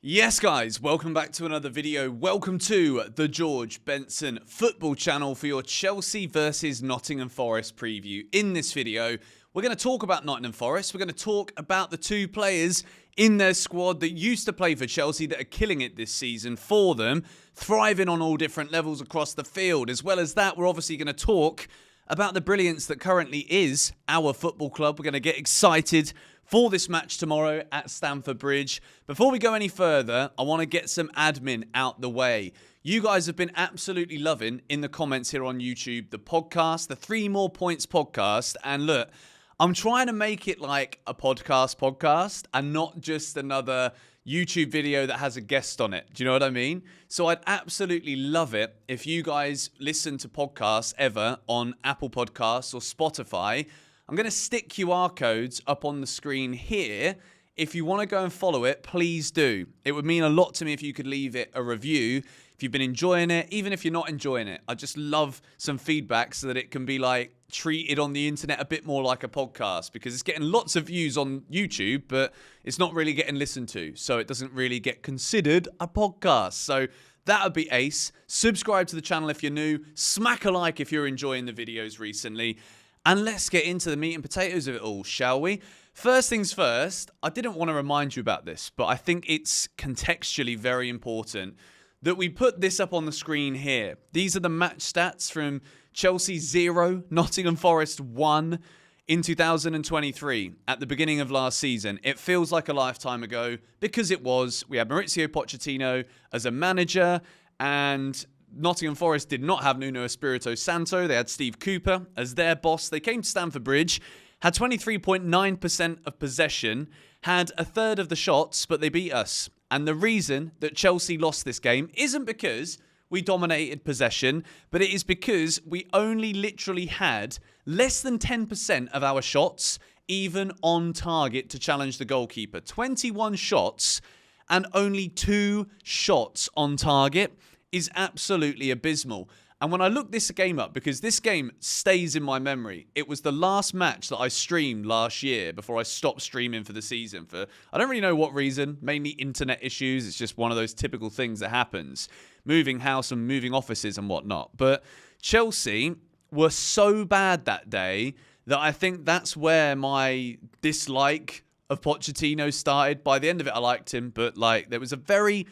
Yes guys, welcome back to another video. Welcome to the George Benson football channel for your Chelsea versus Nottingham Forest preview. In this video, we're going to talk about Nottingham Forest. We're going to talk about the two players in their squad that used to play for Chelsea that are killing it this season for them, thriving on all different levels across the field. As well as that, we're obviously going to talk about the brilliance that currently is our football club. We're going to get excited for this match tomorrow at Stamford Bridge. Before we go any further, I want to get some admin out the way. You guys have been absolutely loving in the comments here on YouTube the podcast, the 3 More Points podcast. And look, I'm trying to make it like a podcast and not just another YouTube video that has a guest on it. Do you know what I mean? So I'd absolutely love it if you guys listen to podcasts ever on Apple Podcasts or Spotify. I'm going to stick QR codes up on the screen here. If you want to go and follow it, please do. It would mean a lot to me if you could leave it a review. If you've been enjoying it, even if you're not enjoying it, I just love some feedback so that it can be like treated on the internet a bit more like a podcast, because it's getting lots of views on YouTube, but it's not really getting listened to. So it doesn't really get considered a podcast. So that would be ace. Subscribe to the channel if you're new. Smack a like if you're enjoying the videos recently. And let's get into the meat and potatoes of it all, shall we? First things first, I didn't want to remind you about this, but I think it's contextually very important that we put this up on the screen here. These are the match stats from Chelsea 0, Nottingham Forest 1 in 2023 at the beginning of last season. It feels like a lifetime ago because it was. We had Mauricio Pochettino as a manager, and Nottingham Forest did not have Nuno Espirito Santo. They had Steve Cooper as their boss. They came to Stamford Bridge, had 23.9% of possession, had a third of the shots, but they beat us. And the reason that Chelsea lost this game isn't because we dominated possession, but it is because we only literally had less than 10% of our shots even on target to challenge the goalkeeper. 21 shots and only 2 shots on target is absolutely abysmal. And when I look this game up, because this game stays in my memory, it was the last match that I streamed last year before I stopped streaming for the season for, I don't really know what reason, mainly internet issues. It's just one of those typical things that happens. Moving house and moving offices and whatnot. But Chelsea were so bad that day that I think that's where my dislike of Pochettino started. By the end of it, I liked him, but there was a very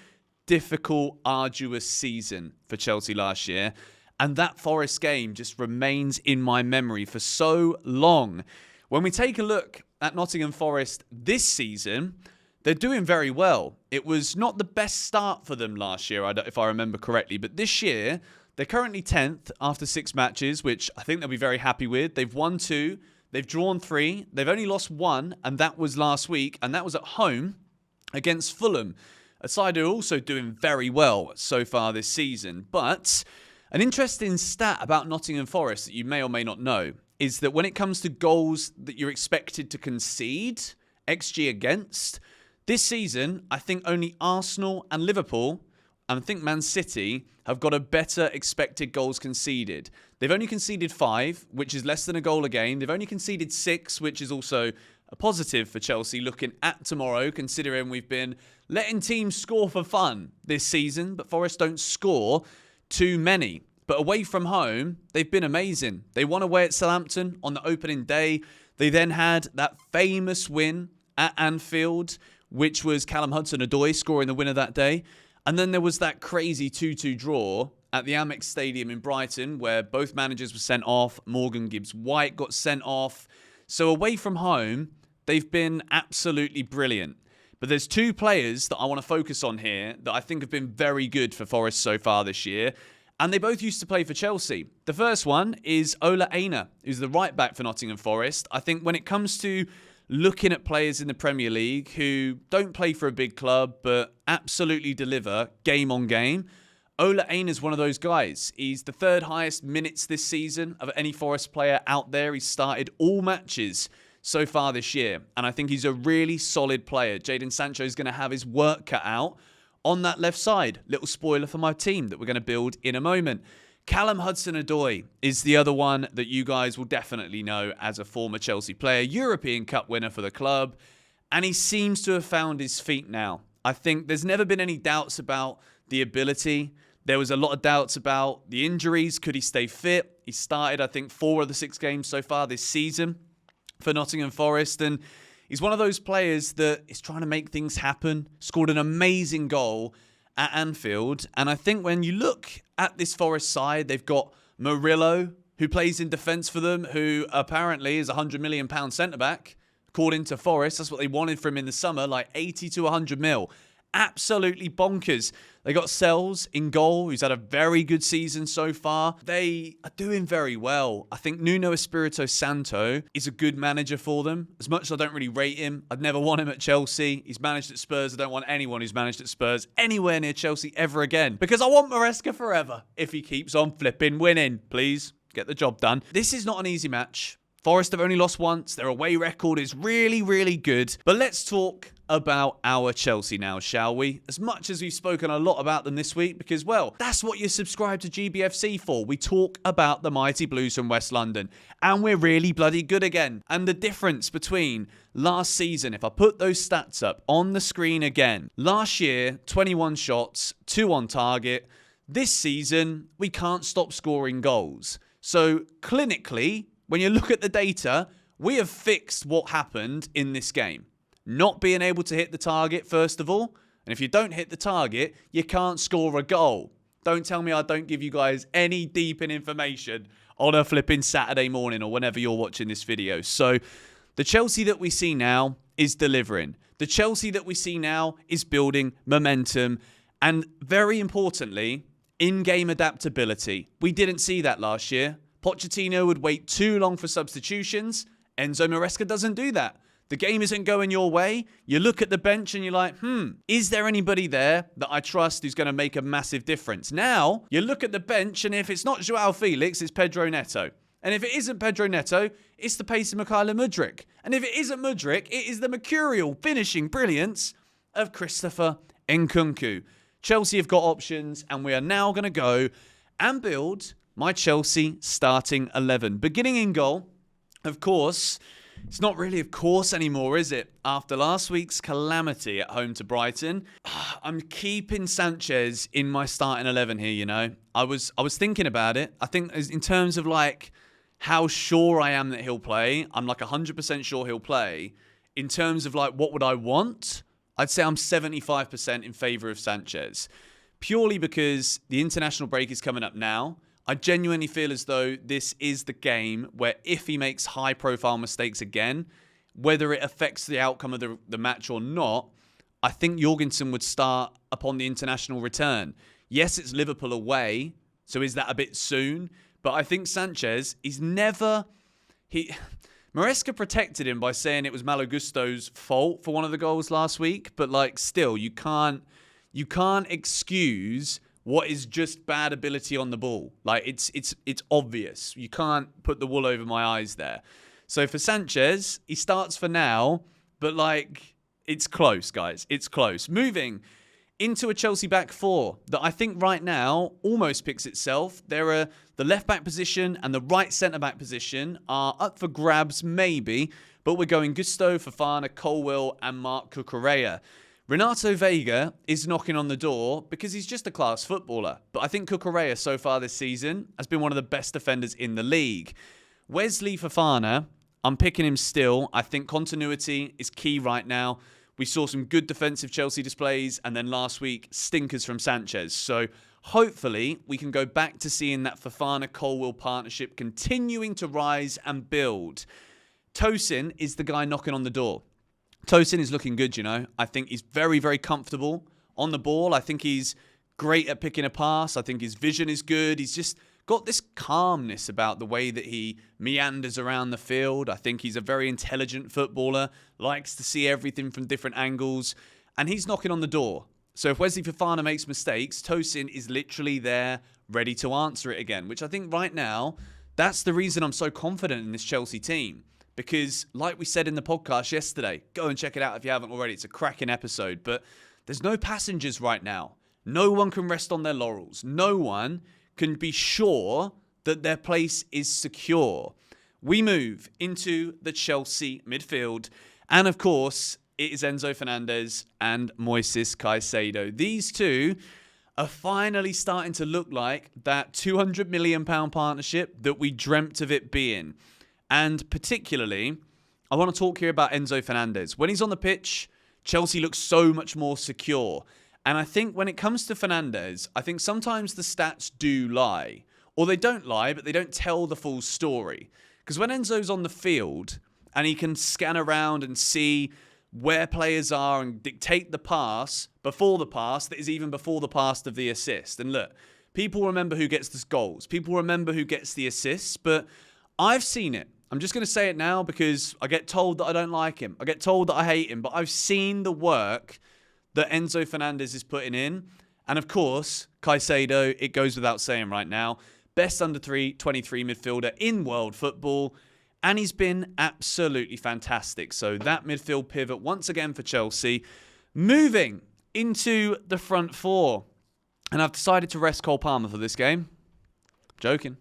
difficult, arduous season for Chelsea last year. And that Forest game just remains in my memory for so long. When we take a look at Nottingham Forest this season, they're doing very well. It was not the best start for them last year, if I remember correctly. But this year, they're currently 10th after 6 matches, which I think they'll be very happy with. They've won 2. They've drawn 3. They've only lost 1, and that was last week. And that was at home against Fulham, a side who are also doing very well so far this season. But an interesting stat about Nottingham Forest that you may or may not know is that when it comes to goals that you're expected to concede, XG against, this season, I think only Arsenal and Liverpool, and I think Man City, have got a better expected goals conceded. They've only conceded 5, which is less than a goal a game. They've only conceded 6, which is also a positive for Chelsea looking at tomorrow, considering we've been letting teams score for fun this season, but Forest don't score too many. But away from home, they've been amazing. They won away at Southampton on the opening day. They then had that famous win at Anfield, which was Callum Hudson-Odoi scoring the winner that day. And then there was that crazy 2-2 draw at the Amex Stadium in Brighton, where both managers were sent off. Morgan Gibbs-White got sent off. So away from home, they've been absolutely brilliant. But there's 2 players that I want to focus on here that I think have been very good for Forest so far this year. And they both used to play for Chelsea. The first one is Ola Aina, who's the right back for Nottingham Forest. I think when it comes to looking at players in the Premier League who don't play for a big club but absolutely deliver game on game, Ola Aina is one of those guys. He's the 3rd highest minutes this season of any Forest player out there. He's started all matches so far this year. And I think he's a really solid player. Jadon Sancho is going to have his work cut out on that left side. Little spoiler for my team that we're going to build in a moment. Callum Hudson-Odoi is the other one that you guys will definitely know as a former Chelsea player, European Cup winner for the club. And he seems to have found his feet now. I think there's never been any doubts about the ability. There was a lot of doubts about the injuries. Could he stay fit? He started, I think, 4 of the 6 games so far this season for Nottingham Forest. And he's one of those players that is trying to make things happen. Scored an amazing goal at Anfield. And I think when you look at this Forest side, they've got Murillo, who plays in defence for them, who apparently is a £100 million centre-back. According to Forest, that's what they wanted from him in the summer, like 80 to 100 mil. Absolutely bonkers. They got Sells in goal, who's had a very good season so far. They are doing very well. I think Nuno Espirito Santo is a good manager for them. As much as I don't really rate him, I'd never want him at Chelsea. He's managed at Spurs. I don't want anyone who's managed at Spurs anywhere near Chelsea ever again. Because I want Maresca forever if he keeps on flipping winning. Please, get the job done. This is not an easy match. Forest have only lost once. Their away record is really, really good. But let's talk about our Chelsea now, shall we? As much as we've spoken a lot about them this week, because, well, that's what you subscribe to GBFC for. We talk about the mighty Blues from West London. And we're really bloody good again. And the difference between last season, if I put those stats up on the screen again. Last year, 21 shots, 2 on target. This season, we can't stop scoring goals. So, clinically, when you look at the data, we have fixed what happened in this game. Not being able to hit the target, first of all. And if you don't hit the target, you can't score a goal. Don't tell me I don't give you guys any deep information on a flipping Saturday morning or whenever you're watching this video. So the Chelsea that we see now is delivering. The Chelsea that we see now is building momentum. And very importantly, in-game adaptability. We didn't see that last year. Pochettino would wait too long for substitutions. Enzo Maresca doesn't do that. The game isn't going your way. You look at the bench and you're like, is there anybody there that I trust who's going to make a massive difference? Now, you look at the bench and if it's not Joao Felix, it's Pedro Neto. And if it isn't Pedro Neto, it's the pace of Mykhailo Mudryk. And if it isn't Mudryk, it is the mercurial finishing brilliance of Christopher Nkunku. Chelsea have got options and we are now going to go and build my Chelsea starting 11. Beginning in goal, of course, it's not really of course anymore, is it? After last week's calamity at home to Brighton, I'm keeping Sanchez in my starting 11 here, you know. I was thinking about it. I think in terms of like how sure I am that he'll play, I'm like 100% sure he'll play. In terms of like what would I want, I'd say I'm 75% in favour of Sanchez. Purely because the international break is coming up now. I genuinely feel as though this is the game where if he makes high-profile mistakes again, whether it affects the outcome of the match or not, I think Jorgensen would start upon the international return. Yes, it's Liverpool away, so is that a bit soon? But I think Sanchez, Maresca protected him by saying it was Malo Gusto's fault for one of the goals last week, but like still, you can't excuse what is just bad ability on the ball. Like, it's obvious. You can't put the wool over my eyes there. So for Sanchez, he starts for now, but, like, it's close, guys. It's close. Moving into a Chelsea back four that I think right now almost picks itself. The left-back position and the right centre-back position are up for grabs, maybe, but we're going Gusto, Fofana, Colwill, and Marc Cucurella. Renato Vega is knocking on the door because he's just a class footballer. But I think Cucurella so far this season has been one of the best defenders in the league. Wesley Fofana, I'm picking him still. I think continuity is key right now. We saw some good defensive Chelsea displays and then last week, stinkers from Sanchez. So hopefully we can go back to seeing that Fofana-Colwill partnership continuing to rise and build. Tosin is the guy knocking on the door. Tosin is looking good, you know. I think he's very, very comfortable on the ball. I think he's great at picking a pass. I think his vision is good. He's just got this calmness about the way that he meanders around the field. I think he's a very intelligent footballer, likes to see everything from different angles, and he's knocking on the door. So if Wesley Fofana makes mistakes, Tosin is literally there, ready to answer it again, which I think right now, that's the reason I'm so confident in this Chelsea team. Because, like we said in the podcast yesterday, go and check it out if you haven't already. It's a cracking episode. But there's no passengers right now. No one can rest on their laurels. No one can be sure that their place is secure. We move into the Chelsea midfield. And, of course, it is Enzo Fernandez and Moises Caicedo. These two are finally starting to look like that £200 million partnership that we dreamt of it being. And particularly, I want to talk here about Enzo Fernandez. When he's on the pitch, Chelsea looks so much more secure. And I think when it comes to Fernandez, I think sometimes the stats do lie. Or they don't lie, but they don't tell the full story. Because when Enzo's on the field and he can scan around and see where players are and dictate the pass before the pass that is even before the pass of the assist. And look, people remember who gets the goals. People remember who gets the assists. But I've seen it. I'm just going to say it now because I get told that I don't like him. I get told that I hate him. But I've seen the work that Enzo Fernandez is putting in. And of course, Caicedo, it goes without saying right now, best under 23 midfielder in world football. And he's been absolutely fantastic. So that midfield pivot once again for Chelsea. Moving into the front four. And I've decided to rest Cole Palmer for this game. Joking.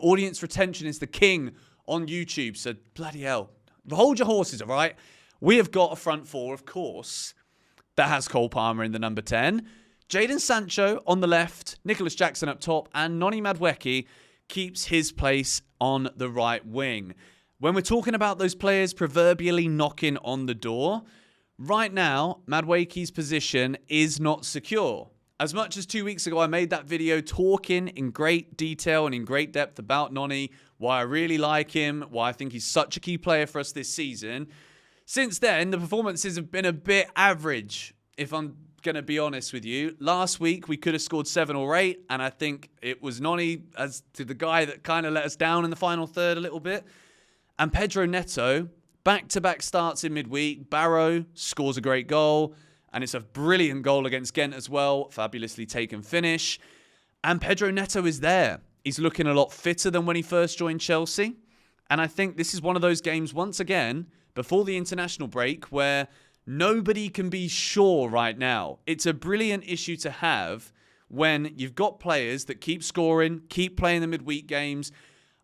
Audience retention is the king on YouTube. So bloody hell. Hold your horses, all right? We have got a front four, of course, that has Cole Palmer in the number 10. Jadon Sancho on the left, Nicholas Jackson up top, and Noni Madueke keeps his place on the right wing. When we're talking about those players proverbially knocking on the door, right now, Madueke's position is not secure. As much as 2 weeks ago, I made that video talking in great detail and in great depth about Noni, why I really like him, why I think he's such a key player for us this season. Since then, the performances have been a bit average, if I'm going to be honest with you. Last week, we could have scored 7 or 8, and I think it was Noni as to the guy that kind of let us down in the final third a little bit. And Pedro Neto, back-to-back starts in midweek. Barrow scores a great goal, and it's a brilliant goal against Ghent as well. Fabulously taken finish. And Pedro Neto is there. He's looking a lot fitter than when he first joined Chelsea. And I think this is one of those games, once again, before the international break, where nobody can be sure right now. It's a brilliant issue to have when you've got players that keep scoring, keep playing the midweek games.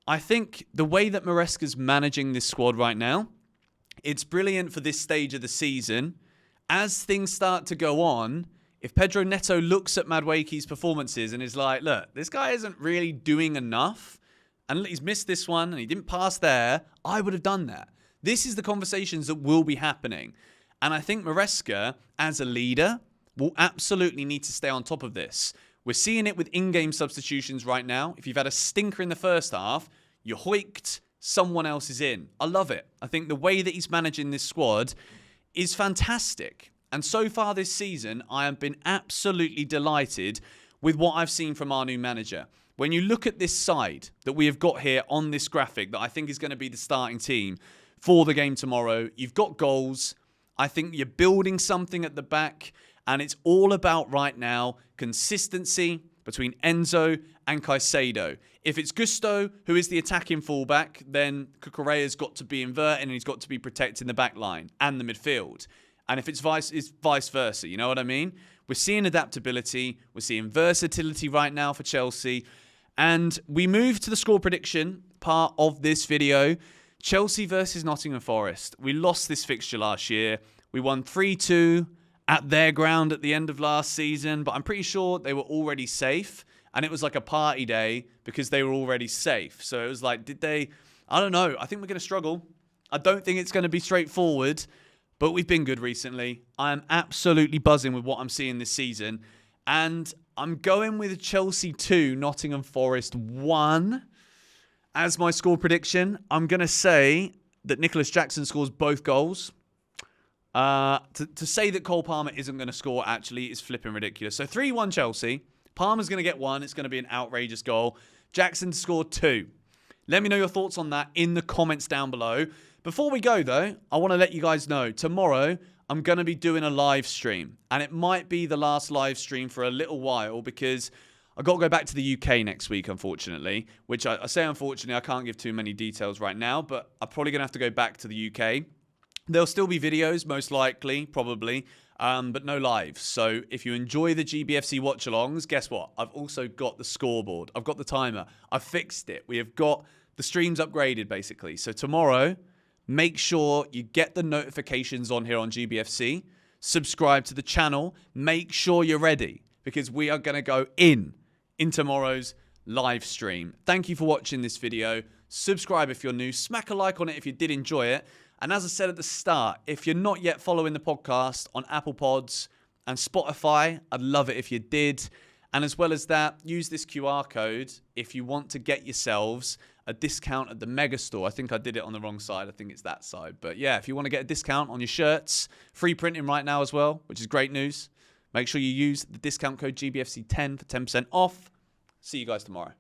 I think the way that Maresca's managing this squad right now, it's brilliant for this stage of the season. As things start to go on, if Pedro Neto looks at Madueke's performances and is like, look, this guy isn't really doing enough, and he's missed this one and he didn't pass there, I would have done that. This is the conversations that will be happening. And I think Maresca, as a leader, will absolutely need to stay on top of this. We're seeing it with in-game substitutions right now. If you've had a stinker in the first half, you're hoiked, someone else is in. I love it. I think the way that he's managing this squad is fantastic. And so far this season, I have been absolutely delighted with what I've seen from our new manager. When you look at this side that we have got here on this graphic that I think is going to be the starting team for the game tomorrow, you've got goals. I think you're building something at the back, and it's all about right now consistency between Enzo and Caicedo. If it's Gusto, who is the attacking fullback, then Cucurella's got to be inverted and he's got to be protecting the back line and the midfield. And if it's vice versa, you know what I mean? We're seeing adaptability, we're seeing versatility right now for Chelsea. And we move to the score prediction part of this video. Chelsea versus Nottingham Forest. We lost this fixture last year. We won 3-2 at their ground at the end of last season, but I'm pretty sure they were already safe. And it was like a party day because they were already safe. So it was like, did they? I don't know. I think we're going to struggle. I don't think it's going to be straightforward, but we've been good recently. I am absolutely buzzing with what I'm seeing this season. And I'm going with Chelsea 2, Nottingham Forest 1. As my score prediction, I'm going to say that Nicholas Jackson scores both goals. To say that Cole Palmer isn't going to score, actually, is flipping ridiculous. So 3-1 Chelsea. Palmer's going to get 1. It's going to be an outrageous goal. Jackson scored 2. Let me know your thoughts on that in the comments down below. Before we go, though, I want to let you guys know, tomorrow, I'm going to be doing a live stream. And it might be the last live stream for a little while because I've got to go back to the UK next week, unfortunately. Which I say unfortunately, I can't give too many details right now, but I'm probably going to have to go back to the UK. There'll still be videos, most likely, probably, but no lives. So if you enjoy the GBFC watch-alongs, guess what? I've also got the scoreboard. I've got the timer. I've fixed it. We have got the streams upgraded, basically. So tomorrow, make sure you get the notifications on here on GBFC. Subscribe to the channel. Make sure you're ready because we are going to go in tomorrow's live stream. Thank you for watching this video. Subscribe if you're new. Smack a like on it if you did enjoy it. And as I said at the start, if you're not yet following the podcast on Apple Pods and Spotify, I'd love it if you did. And as well as that, use this QR code if you want to get yourselves a discount at the Mega Store. I think I did it on the wrong side. I think it's that side. But yeah, if you want to get a discount on your shirts, free printing right now as well, which is great news. Make sure you use the discount code GBFC10 for 10% off. See you guys tomorrow.